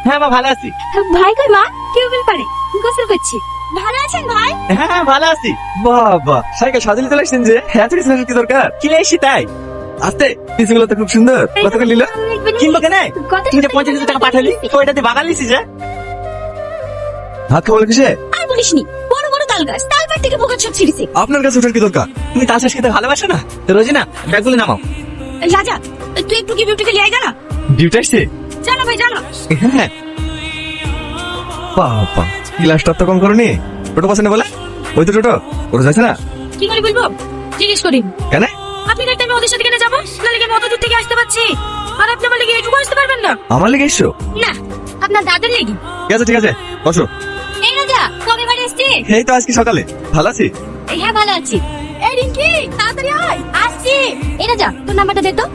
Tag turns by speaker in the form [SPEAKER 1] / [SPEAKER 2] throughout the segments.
[SPEAKER 1] হ্যাঁ মা ভালো আছি।
[SPEAKER 2] ভাই কই মা? টিউবওয়েল পারে গোসল করছি। ভালো আছেন ভাই?
[SPEAKER 1] হ্যাঁ হ্যাঁ ভালো আছি। বাবা সাইকেল সাজিয়ে চলে আসছেন যে, এত কিছু কি দরকার? কিনে এসি তাই। আস্তে, পিসগুলো তো খুব সুন্দর। কত করে নিল? কিনবো কেন? তুমি যে 50,000 টাকা পাঠালি, ওইটাতে বাগান লিসি যে। হাত খাবো কিসে?
[SPEAKER 2] আর বলিসনি, বড় বড় তাল গাছ, তাল পাড় থেকে পোকা সব ছিঁড়েছে।
[SPEAKER 1] আপনার কাছে ওঠার কি দরকার? তুমি তাল চাষ খেতে ভালোবাসো না? রোজি না, ব্যাগগুলো নামাও।
[SPEAKER 2] রাজা, তুই একটু কি বিউটিকে লিয়ে আয় না?
[SPEAKER 1] ডিউটি আসছে?
[SPEAKER 2] জানো ভাই জানো।
[SPEAKER 1] হ্যাঁ। বাবা, গ্লাসটা তো কম করনি। টোটো পছন্দ বলে? ওই তো টোটো, ওটা যাচ্ছে না?
[SPEAKER 2] কি করে বলবো? জিজ্ঞেস করি।
[SPEAKER 1] কেন?
[SPEAKER 2] আপনি দেখতে আমি ওদের সাথে কেন যাবো? না লেগে অত দূর থেকে আসতে পারছি। আর আপনি আমার লেগে এটুকু আসতে পারবেন না?
[SPEAKER 1] আমার লেগে এসছো?
[SPEAKER 2] না, আপনার দাদার লেগে।
[SPEAKER 1] ঠিক আছে, বসো।
[SPEAKER 2] এই রাজা, কবে বাড়ি আসছি?
[SPEAKER 1] এই তো আজকে সকালে। ভালো আছি?
[SPEAKER 2] হ্যাঁ ভালো আছি। এই রিঙ্কি, তাড়াতাড়ি আয়। আসছি। এই রাজা, তোর নাম্বারটা দে তো।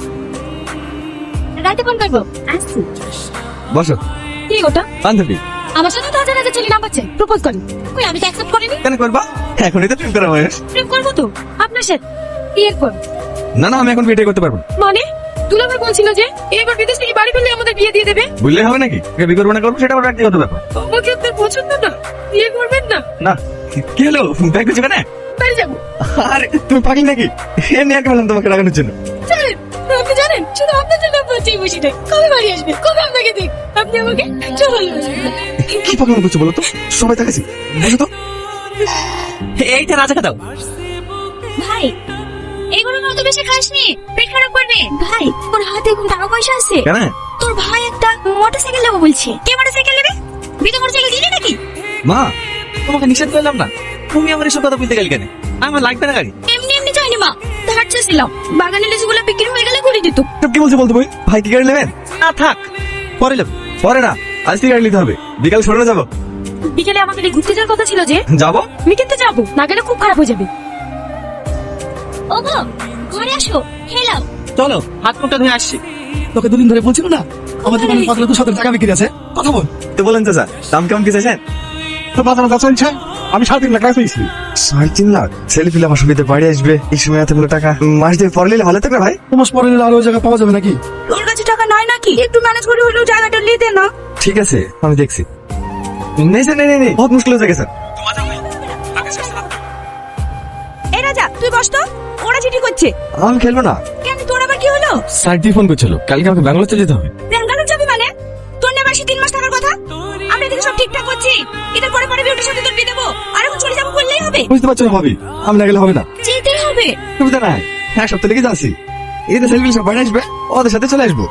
[SPEAKER 2] রাতে ফোন করবো। আসছি।
[SPEAKER 1] বসো।
[SPEAKER 2] কি ওটা?
[SPEAKER 1] বান্ধবী।
[SPEAKER 2] আমার সাথে তো হাজার হাজার ছেলে নাম্বার চাই, প্রপোজ করি। কই আমি তো অ্যাকসেপ্ট করিনি।
[SPEAKER 1] কেন করবা? এখনই তো প্রেম করা বয়স।
[SPEAKER 2] প্রেম করবো তো আপনার সাথে। বিয়ের পর।
[SPEAKER 1] না আমি এখন বিয়ে করতে পারবো না।
[SPEAKER 2] মানে দুলাভাই বলছিল যে এবার বিদেশ থেকে বাড়ি ফেললে আমাদের বিয়ে দিয়ে দেবে।
[SPEAKER 1] বুঝলে হবে নাকি? বিয়ে করবো না করবো সেটা আমার ব্যক্তিগত ব্যাপার।
[SPEAKER 2] আমাকে আপনার পছন্দ না, বিয়ে করবেন না?
[SPEAKER 1] না। কি হলো? ব্যাগ কিছু কেন?
[SPEAKER 2] বাড়ি যাবো।
[SPEAKER 1] আরে তুমি পাগল নাকি? এমনি আর বললাম তোমাকে রাগানোর জন্য।
[SPEAKER 2] জানেন, আপনি জানেন শুধু আপনার জন্য বলছি এই বসিটা। কবে বাড়ি আসবে? কবে আপনাকে দেখ? আপনি আমাকে চল।
[SPEAKER 1] কি পাগল করছো বলো তো? সবাই দেখাচ্ছি। বসো তো। এইটা রাজাকে দাও।
[SPEAKER 2] ভাই, এগুলো অত বেশি খাসনি, পেট খারাপ করবে। ভাই, তোর হাতে এখন টাকা পয়সা আছে?
[SPEAKER 1] কেন?
[SPEAKER 2] তোর ভাই একটা মোটরসাইকেল নেবো বলছে। কে মোটরসাইকেল নেবে? বিনা মোটরসাইকেল দিলি নাকি?
[SPEAKER 1] মা, তোমাকে নিষেধ করলাম না, তুমি আমার এসব কথা বলতে গেলে কেন? আমার লাগবে না গাড়ি।
[SPEAKER 2] এমনি এমনি চাইনি মা, ধার চাইছিলাম। বাগানের লিচুগুলো বিক্রি হয়ে গেলে ঘুরে দিত।
[SPEAKER 1] সব কি বলছো বলতে বই? ভাই কি গাড়ি নেবেন? না থাক, পরে নেব। পরে না, আজকে গাড়ি নিতে হবে। বিকাল সরে যাবো।
[SPEAKER 2] বিকেলে আমাদের এই ঘুরতে যাওয়ার কথা ছিল যে।
[SPEAKER 1] যাবো?
[SPEAKER 2] মিটিংতে যাবো, না গেলে খুব খারাপ হয়ে যাবে। ওগো, ঘরে আসো, খেলাও।
[SPEAKER 1] চলো, হাত মুখটা ধুয়ে আসছি।
[SPEAKER 3] তোকে দুদিন ধরে বলছিল না আমার দোকানে 5,000 টাকা বিক্রি আছে, কথা বল।
[SPEAKER 1] তো বলেন চাচা, দাম কেমন কি চাইছেন?
[SPEAKER 3] তো 5,000 টাকা চলছে, আমি 3.5 লাখ টাকা পেয়েছি।
[SPEAKER 1] 3.5 লাখ? ছেলে পিলে আমার সুবিধে বাড়ি আসবে, এই সময় এতগুলো টাকা মাস দিয়ে পরে নিলে ভালো থাকবে ভাই।
[SPEAKER 3] তোমার পরে নিলে আরো জায়গা পাওয়া যাবে নাকি?
[SPEAKER 2] তোর কাছে টাকা নাই নাকি? একটু ম্যানেজ করে হলেও জায়গাটা নিয়ে দে না।
[SPEAKER 1] ঠিক আছে, আমি দেখছি। নেই স্যার, নেই, বহুত মুশকিল হয়ে গেছে।
[SPEAKER 2] এই রাজা, তুই বস তো। ওরা চিঠি করছে।
[SPEAKER 1] আমি খেলবো না।
[SPEAKER 2] কেন, তোর আবার কি হলো?
[SPEAKER 1] স্যার দিয়ে ফোন করছিল, কালকে আমাকে ব্যাঙ্গালোর চলে যেতে হবে।
[SPEAKER 2] বেঙ্গালুরু যাবি মানে? তোর না মাসে 3 মাস থাকার কথা। আমরা এদিকে সব ঠিকঠাক করছি। এদের পরে পরে বিউটির সাথে তোর বিয়ে দেবো। আর এখন চলে যাবো বললেই হবে?
[SPEAKER 1] বুঝতে পারছো না ভাবি, আমি না গেলে হবে না।
[SPEAKER 2] যেতেই হবে।
[SPEAKER 1] সুবিধা নাই, এক সপ্তাহ লেগে যাচ্ছি। এই তো ছেলে সব বাড়ি আসবে, ওদের সাথে চলে আসবো।